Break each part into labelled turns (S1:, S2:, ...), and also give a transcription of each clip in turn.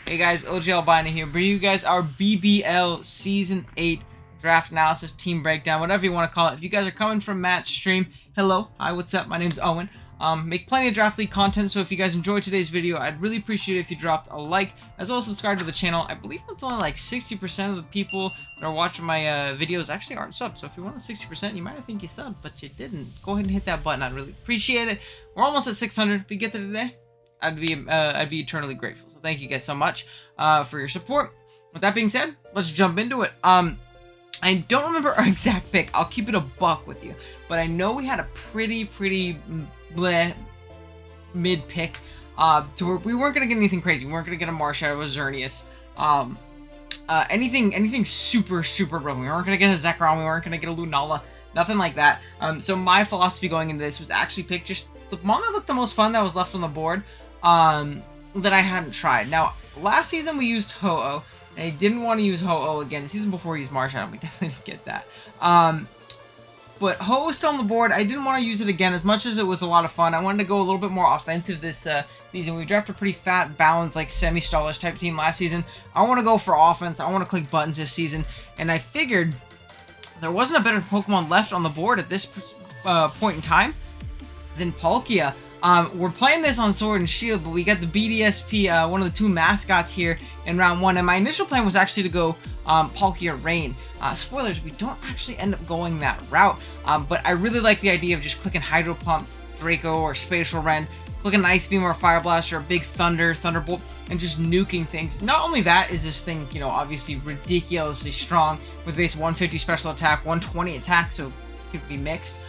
S1: Hey guys, OGalbina here, bringing you guys our BBL Season 8 Draft Analysis Team Breakdown, whatever you want to call it. If you guys are coming from Matt's stream, hello, hi, what's up, my name's Owen. Make plenty of Draft League content, so if you guys enjoyed today's video, I'd really appreciate it if you dropped a like, as well as subscribe to the channel. I believe it's only like 60% of the people that are watching my videos actually aren't subbed, so if you want a 60%, you might have think you subbed, but you didn't. Go ahead and hit that button, I'd really appreciate it. We're almost at 600, if we get there today, I'd be eternally grateful. So thank you guys so much for your support. With that being said, let's jump into it. I don't remember our exact pick. I'll keep it a buck with you, but I know we had a pretty bleh mid pick to where we weren't gonna get anything crazy. We weren't gonna get a Marshadow, a Xerneas, anything super broken. We weren't gonna get a Zekrom. We weren't gonna get a Lunala. Nothing like that. So my philosophy going into this was actually pick just the one that looked the most fun that was left on the board. That I hadn't tried. Now, last season we used Ho-Oh, and I didn't want to use Ho-Oh again. The season before we used Marshadow, we definitely didn't get that. But Ho-Oh is still on the board. I didn't want to use it again, as much as it was a lot of fun. I wanted to go a little bit more offensive this season. We drafted a pretty fat, balanced, like semi-stallers type team last season. I want to go for offense. I want to click buttons this season, and I figured there wasn't a better Pokemon left on the board at this point in time than Palkia. We're playing this on Sword and Shield, but we got the BDSP, one of the two mascots here in round 1, and my initial plan was actually to go Palkia Rain. Spoilers, we don't actually end up going that route, but I really like the idea of just clicking Hydro Pump, Draco, or Spatial Rend, clicking Ice Beam or Fire Blast, or a big Thunderbolt, and just nuking things. Not only that is this thing, you know, obviously ridiculously strong with base 150 special attack, 120 attack, so it could be mixed.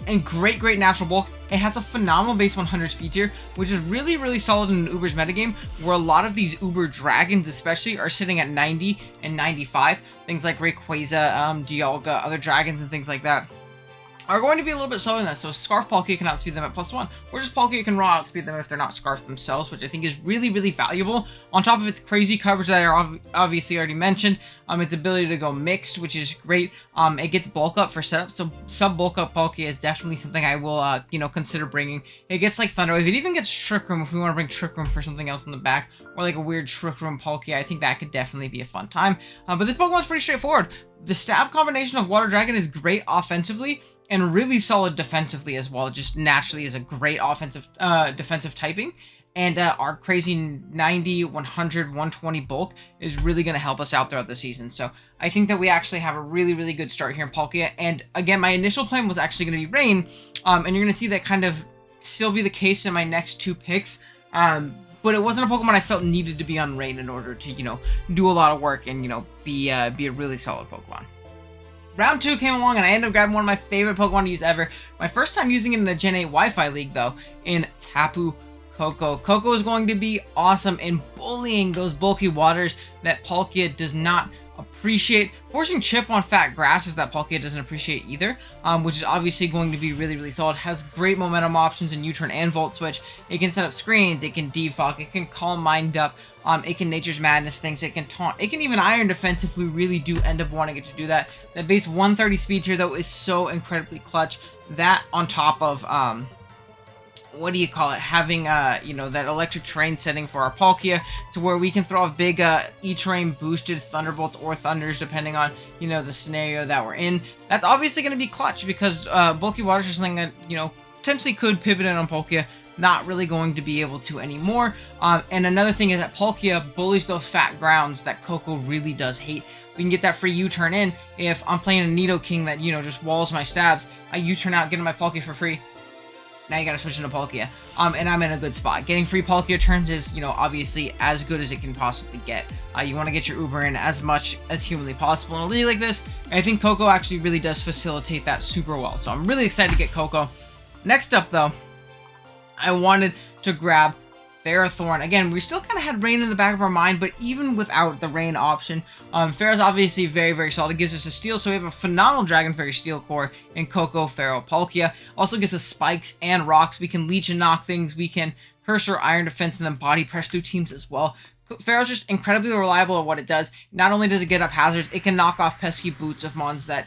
S1: And great natural bulk. It has a phenomenal base 100 speed tier, which is really solid in an Uber's metagame, where a lot of these Uber dragons especially are sitting at 90 and 95. Things like Rayquaza, Dialga, other dragons and things like that are going to be a little bit slower than that. So Scarf Palkia can outspeed them at +1, or just Palkia can raw outspeed them if they're not Scarf themselves, which I think is really valuable. On top of its crazy coverage that I obviously already mentioned, its ability to go mixed, which is great. It gets bulk up for setup, so sub bulk up Palkia is definitely something I will consider bringing. It gets like Thunder Wave. It even gets Trick Room if we want to bring Trick Room for something else in the back, or like a weird Trick Room Palkia. I think that could definitely be a fun time. But this Pokemon's pretty straightforward. The stab combination of Water Dragon is great offensively and really solid defensively as well. It just naturally is a great offensive defensive typing. And our crazy 90, 100, 120 bulk is really going to help us out throughout the season. So I think that we actually have a really good start here in Palkia. And again, my initial plan was actually going to be Rain. And you're going to see that kind of still be the case in my next two picks. But it wasn't a Pokemon I felt needed to be on Rain in order to, do a lot of work and, be a really solid Pokemon. Round 2 came along, and I ended up grabbing one of my favorite Pokemon to use ever. My first time using it in the Gen 8 Wi-Fi League, though, in Tapu Coco. Coco is going to be awesome in bullying those bulky waters that Palkia does not appreciate. Forcing Chip on fat grasses that Palkia doesn't appreciate either, which is obviously going to be really solid. Has great momentum options in U-turn and Volt Switch. It can set up screens, it can defog, it can Calm Mind up, it can Nature's Madness things, it can taunt, it can even Iron Defense if we really do end up wanting it to do that. That base 130 speed tier, though, is so incredibly clutch. That on top of having that electric terrain setting for our Palkia, to where we can throw off big E-terrain boosted Thunderbolts or Thunders depending on the scenario that we're in. That's obviously going to be clutch, because bulky waters are something that potentially could pivot in on Palkia, not really going to be able to anymore. And another thing is that Palkia bullies those fat grounds that Coco really does hate. We can get that free U-turn in if I'm playing a Nidoking that just walls my stabs. I U-turn out, get my Palkia for free. Now you gotta switch into Palkia. And I'm in a good spot. Getting free Palkia turns is, obviously as good as it can possibly get. You want to get your Uber in as much as humanly possible in a league like this. And I think Coco actually really does facilitate that super well. So I'm really excited to get Coco. Next up, though, I wanted to grab Pharaoh. Again, we still kind of had Rain in the back of our mind, but even without the Rain option, Pharaoh's obviously very solid. It gives us a Steel, so we have a phenomenal Dragon Fairy Steel core in Coco, Pharaoh, Palkia. Also gives us Spikes and Rocks. We can Leech and knock things. We can Cursor, Iron Defense, and then Body Press through teams as well. Pharaoh's just incredibly reliable at what it does. Not only does it get up hazards, it can knock off pesky boots of mons that,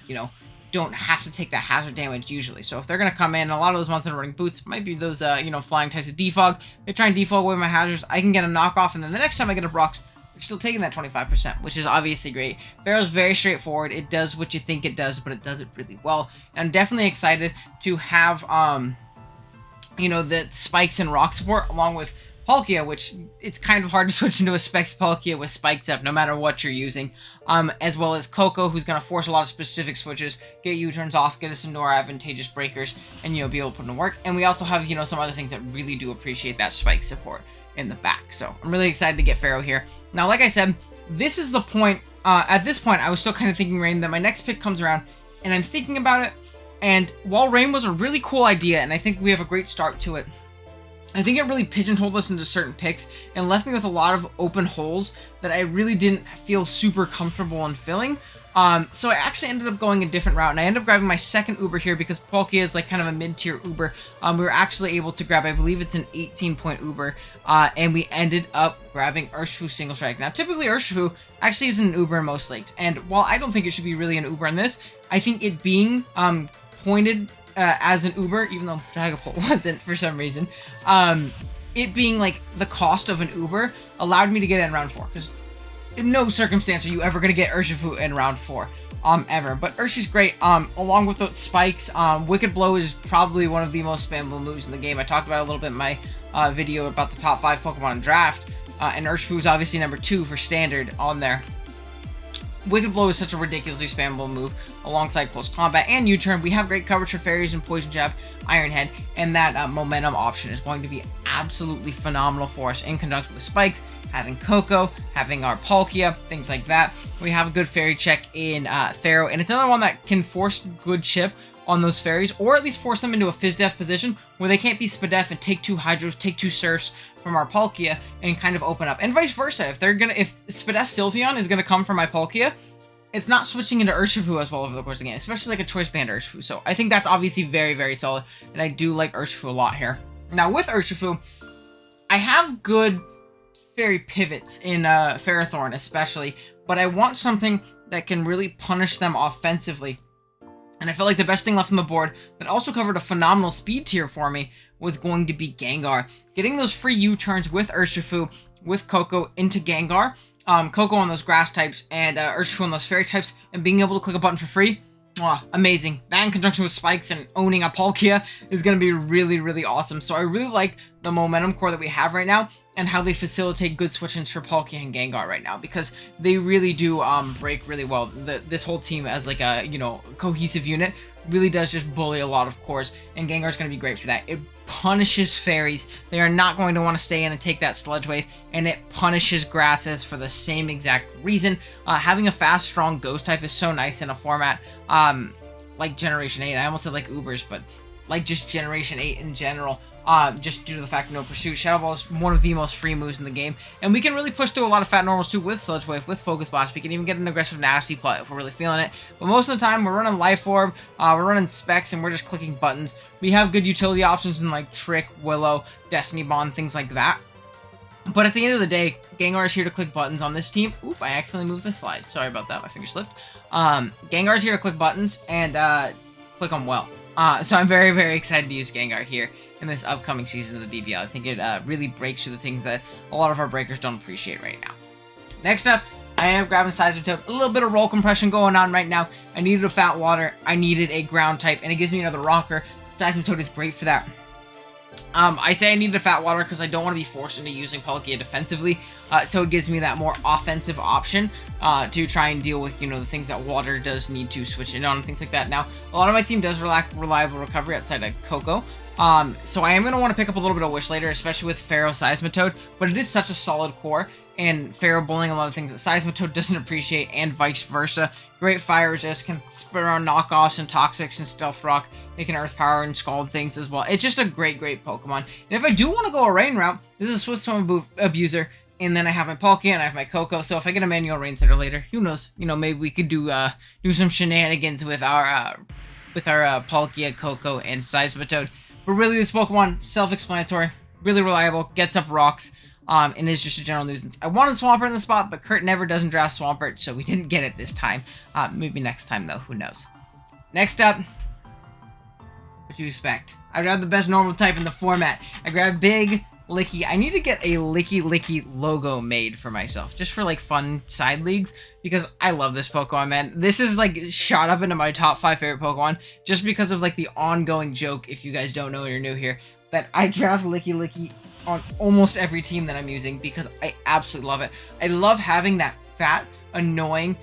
S1: don't have to take that hazard damage usually. So if they're going to come in, a lot of those monsters that are running boots might be those, flying types of defog. They try and defog away my hazards. I can get a knockoff, and then the next time I get a Brox, they're still taking that 25%, which is obviously great. Pharaoh's very straightforward. It does what you think it does, but it does it really well. And I'm definitely excited to have, the spikes and rock support along with Palkia, which it's kind of hard to switch into a Specs Palkia with spikes up no matter what you're using, as well as Coco, who's going to force a lot of specific switches, get U-turns off, get us into our advantageous breakers, and, be able to put them to work. And we also have, some other things that really do appreciate that spike support in the back. So I'm really excited to get Pharaoh here. Now, like I said, this is the point, at this point, I was still kind of thinking Rain, that my next pick comes around, and I'm thinking about it, and while Rain was a really cool idea, and I think we have a great start to it, I think it really pigeonholed us into certain picks and left me with a lot of open holes that I really didn't feel super comfortable in filling. So I actually ended up going a different route, and I ended up grabbing my second Uber here because Palkia is like kind of a mid-tier Uber. We were actually able to grab, I believe it's an 18-point Uber, and we ended up grabbing Urshifu Single Strike. Now, typically Urshifu actually isn't an Uber in most leagues, and while I don't think it should be really an Uber in this, I think it being pointed as an Uber, even though Dragapult wasn't for some reason, it being like the cost of an Uber allowed me to get it in round 4, because in no circumstance are you ever going to get Urshifu in round 4, ever. But Urshi's great, along with those spikes. Wicked Blow is probably one of the most spammable moves in the game. I talked about it a little bit in my video about the top 5 Pokemon in draft, and Urshifu is obviously number 2 for standard on there. Wicked Blow is such a ridiculously spammable move alongside Close Combat and U-Turn. We have great coverage for Fairies and Poison Jab, Iron Head, and that Momentum option is going to be absolutely phenomenal for us in conjunction with Spikes, having Coco, having our Palkia, things like that. We have a good Fairy check in Pharaoh, and it's another one that can force good chip on those Fairies, or at least force them into a Fizz-Def position where they can't be Spadef and take 2 Hydros, take 2 Surfs from our Palkia and kind of open up. And vice versa. If Spadef Sylveon is gonna come from my Palkia, it's not switching into Urshifu as well over the course of the game, especially like a Choice Band Urshifu. So I think that's obviously very, very solid, and I do like Urshifu a lot here. Now with Urshifu, I have good Fairy pivots in Ferrothorn especially, but I want something that can really punish them offensively. And I felt like the best thing left on the board that also covered a phenomenal speed tier for me was going to be Gengar. Getting those free U-turns with Urshifu, with Coco into Gengar, Coco on those grass types, and Urshifu on those fairy types, and being able to click a button for free, amazing. That in conjunction with spikes and owning a Palkia is going to be really, really awesome. So I really like the momentum core that we have right now and how they facilitate good switch-ins for Palkia and Gengar right now, because they really do break really well. This whole team as like a, cohesive unit really does just bully a lot of cores, and Gengar's going to be great for that. It punishes fairies. They are not going to want to stay in and take that Sludge Wave, and it punishes grasses for the same exact reason. Having a fast, strong ghost type is so nice in a format like Generation 8. I almost said like Ubers, but like just Generation 8 in general. Just due to the fact of no pursuit. Shadow Ball is one of the most free moves in the game, and we can really push through a lot of fat normals too with Sludge Wave, with Focus Blast. We can even get an aggressive Nasty Plot if we're really feeling it. But most of the time, we're running Life Orb, we're running Specs, and we're just clicking buttons. We have good utility options in like Trick, Willow, Destiny Bond, things like that. But at the end of the day, Gengar is here to click buttons on this team. Oop, I accidentally moved the slide. Sorry about that, my finger slipped. Gengar is here to click buttons and click them well. So I'm very, very excited to use Gengar here in this upcoming season of the BBL. I think it really breaks through the things that a lot of our breakers don't appreciate right now. Next up, I am grabbing Sizert. A little bit of roll compression going on right now. I needed a Fat Water, I needed a Ground type, and it gives me another Rocker. Sizert is great for that. I say I needed a Fat Water because I don't want to be forced into using Palkia defensively. Toad gives me that more offensive option to try and deal with, the things that Water does need to switch in on and things like that. Now, a lot of my team does lack reliable recovery outside of Coco. So I am going to want to pick up a little bit of Wish later, especially with Pharaoh Seismitoad, but it is such a solid core, and Pharaoh bullying a lot of things that Seismitoad doesn't appreciate, and vice versa. Great Fire Resist, can spit around knockoffs and Toxics and Stealth Rock. It can Earth Power and Scald things as well. It's just a great, great Pokemon. And if I do want to go a Rain route, this is a Swift Swim Abuser, and then I have my Palkia and I have my Coco, so if I get a manual Rain Setter later, who knows? Maybe we could do some shenanigans with our Palkia, Coco, and Seismitoad. But really, this Pokemon, self-explanatory, really reliable, gets up rocks, and is just a general nuisance. I wanted Swampert in the spot, but Kurt never doesn't draft Swampert, so we didn't get it this time. Maybe next time, though. Who knows? Next up, what you expect? I grabbed the best normal type in the format. I grabbed Big Licky. I need to get a Licky logo made for myself, just for like fun side leagues, because I love this Pokemon, man. This is like shot up into my top 5 favorite Pokemon just because of like the ongoing joke, if you guys don't know and you're new here, that I draft Licky on almost every team that I'm using because I absolutely love it. I love having that fat, annoying,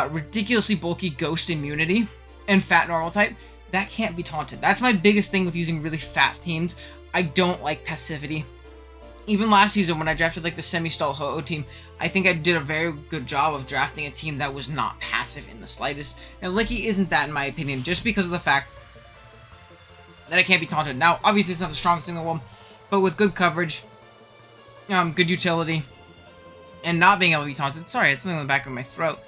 S1: ridiculously bulky ghost immunity and fat normal type. That can't be taunted. That's my biggest thing with using really fat teams. I don't like passivity. Even last season when I drafted like the semi-stall Ho-Oh team, I think I did a very good job of drafting a team that was not passive in the slightest. And Licky isn't that in my opinion, just because of the fact that it can't be taunted. Now, obviously it's not the strongest thing in the world, but with good coverage, good utility, and not being able to be taunted. Sorry, it's something in the back of my throat.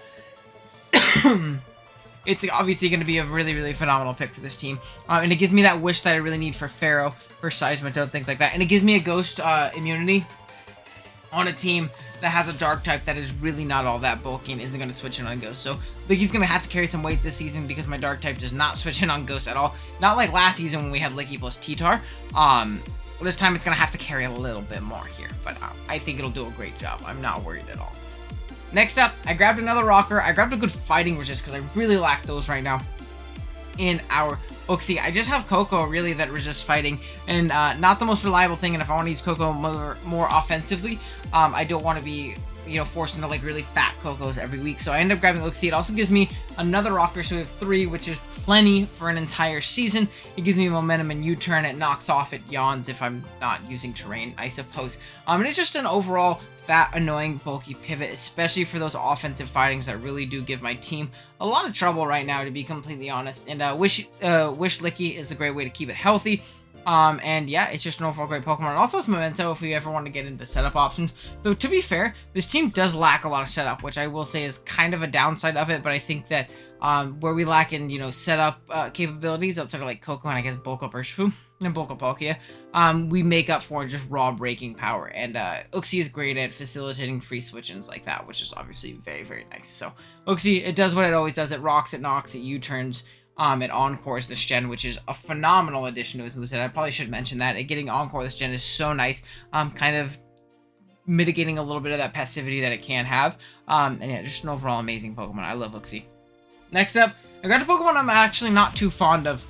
S1: It's obviously going to be a really, really phenomenal pick for this team. And it gives me that wish that I really need for Pharaoh, for Sizert, things like that. And it gives me a ghost immunity on a team that has a dark type that is really not all that bulky and isn't going to switch in on ghost. So Licky's going to have to carry some weight this season because my dark type does not switch in on ghost at all. Not like last season when we had Licky plus T-Tar. This time it's going to have to carry a little bit more here. But I think it'll do a great job. I'm not worried at all. Next up, I grabbed another rocker. I grabbed a good fighting resist because I really lack those right now in our Ooxy. I just have Coco really that resists fighting, and not the most reliable thing. And if I want to use Coco more offensively, I don't want to be, forced into like really fat Cocos every week. So I end up grabbing Ooxy. It also gives me another rocker, so we have 3, which is plenty for an entire season. It gives me momentum and U-turn. It knocks off, it yawns if I'm not using terrain, I suppose. And it's just an overall fat, annoying, bulky pivot, especially for those offensive fightings that really do give my team a lot of trouble right now, to be completely honest. And Wish Licky is a great way to keep it healthy. And yeah, it's just an overall great Pokemon. And also it's Memento if we ever want to get into setup options. Though, to be fair, this team does lack a lot of setup, which I will say is kind of a downside of it. But I think that where we lack in, setup capabilities outside of like Coco and I guess Bulk Up Urshifu and Bulk Up Palkia, we make up for just raw breaking power. And Ooxy is great at facilitating free switch-ins like that, which is obviously very, very nice. So Ooxy, it does what it always does. It rocks, it knocks, it U-turns. It encores this gen, which is a phenomenal addition to his moveset. I probably should mention that. Getting encore this gen is so nice. Kind of mitigating a little bit of that passivity that it can have. And yeah, just an overall amazing Pokemon. I love Ooxy. Next up, I got a Pokemon I'm actually not too fond of.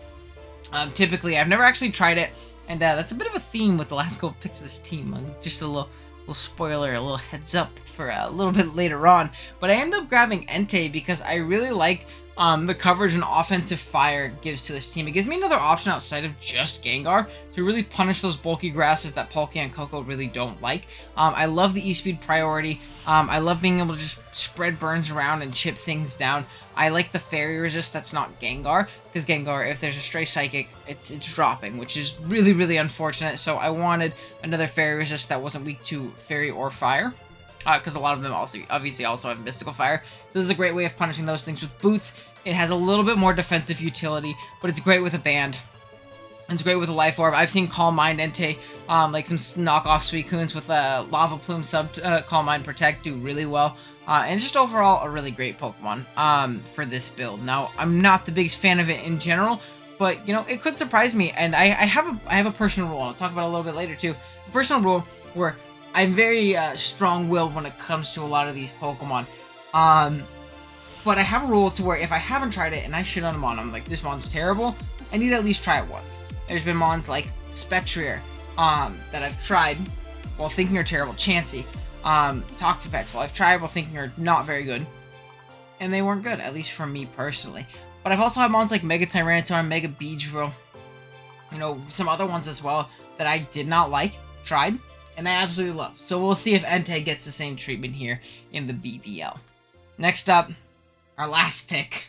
S1: Typically, I've never actually tried it, and that's a bit of a theme with the last couple picks of this team. Just a little spoiler, a little heads up for a little bit later on. But I ended up grabbing Entei because I really like the coverage and offensive fire gives to this team. It gives me another option outside of just Gengar to really punish those bulky grasses that Palkia and Coco really don't like. I love the E-Speed priority. I love being able to just spread burns around and chip things down. I like the fairy resist that's not Gengar, because Gengar, if there's a stray psychic, it's dropping, which is really, really unfortunate. So I wanted another fairy resist that wasn't weak to fairy or fire. Because a lot of them obviously also have mystical fire. So this is a great way of punishing those things with boots. It has a little bit more defensive utility, but it's great with a band. It's great with a life orb. I've seen Calm Mind Entei, like some knockoff Suicunes with a Lava Plume sub Calm Mind Protect do really well. And just overall a really great Pokemon for this build. Now, I'm not the biggest fan of it in general, but it could surprise me. And I have a personal rule, and I'll talk about it a little bit later too. A personal rule where I'm very strong-willed when it comes to a lot of these Pokemon. But I have a rule to where if I haven't tried it and I shit on a mon, I'm like, this mon's terrible, I need to at least try it once. There's been mons like Spectrier that I've tried while thinking are terrible. Chansey, Toxapex, while I've tried while thinking are not very good. And they weren't good, at least for me personally. But I've also had mons like Mega Tyranitar, Mega Beedrill, some other ones as well that I did not like, tried, and I absolutely love. So we'll see if Entei gets the same treatment here in the BBL. Next up, our last pick.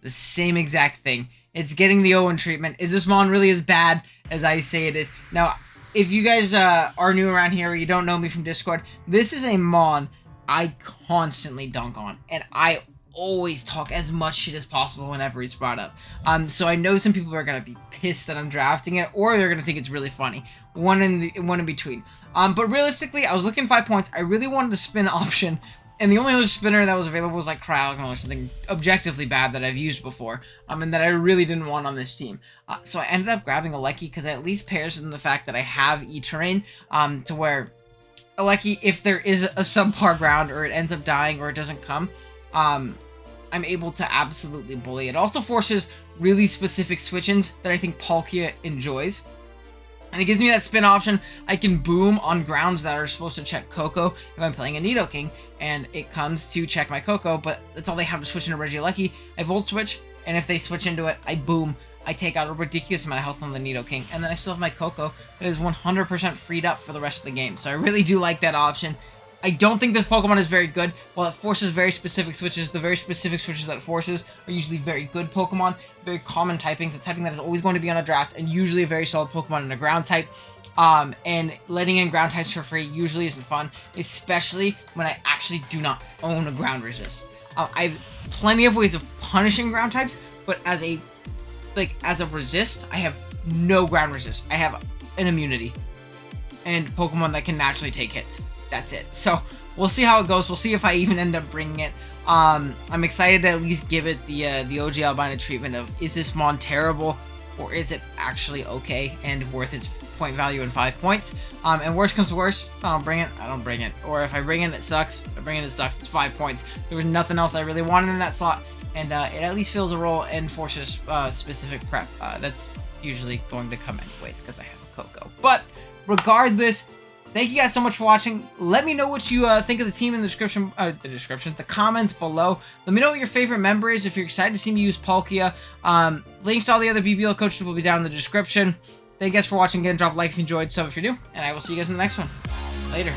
S1: The same exact thing. It's getting the Owen treatment. Is this mon really as bad as I say it is? Now, if you guys are new around here or you don't know me from Discord, this is a mon I constantly dunk on. And I always talk as much shit as possible whenever it's brought up. So I know some people are going to be pissed that I'm drafting it, or they're going to think it's really funny. One in between. But realistically, I was looking 5 points. I really wanted a spin option And the only other spinner that was available was like Cryogonal or something objectively bad that I've used before, and that I really didn't want on this team. So I ended up grabbing a Licky because it at least pairs in the fact that I have E-Terrain, to where a Licky, if there is a subpar ground or it ends up dying or it doesn't come, I'm able to absolutely bully. It also forces really specific switch-ins that I think Palkia enjoys. And it gives me that spin option. I can boom on grounds that are supposed to check Coco if I'm playing a Nidoking, and it comes to check my Coco, but that's all they have to switch into Regieleki. I Volt Switch, and if they switch into it, I boom. I take out a ridiculous amount of health on the Nidoking, and then I still have my Coco that is 100% freed up for the rest of the game. So I really do like that option. I don't think this Pokemon is very good. While it forces very specific switches, the very specific switches that it forces are usually very good Pokemon, very common typings, a typing that is always going to be on a draft, and usually a very solid Pokemon in a ground type. And letting in ground types for free usually isn't fun, especially when I actually do not own a ground resist. I have plenty of ways of punishing ground types, but as a resist, I have no ground resist. I have an immunity and Pokemon that can naturally take hits. That's it. So we'll see how it goes. We'll see if I even end up bringing it. I'm excited to at least give it the OGalbina treatment of, is this Mon terrible, or is it actually okay and worth its point value in 5 points? And worst comes to worst, if I don't bring it, I don't bring it. Or if I bring it, it sucks. If I bring it, it sucks. It's 5 points. There was nothing else I really wanted in that slot, and it at least fills a role and forces specific prep. That's usually going to come anyways because I have a Coco. But regardless, thank you guys so much for watching. Let me know what you think of the team in the comments below. Let me know what your favorite member is. If you're excited to see me use Palkia, links to all the other BBL coaches will be down in the description. Thank you guys for watching again. Drop a like if you enjoyed, sub if you're new, and I will see you guys in the next one. Later.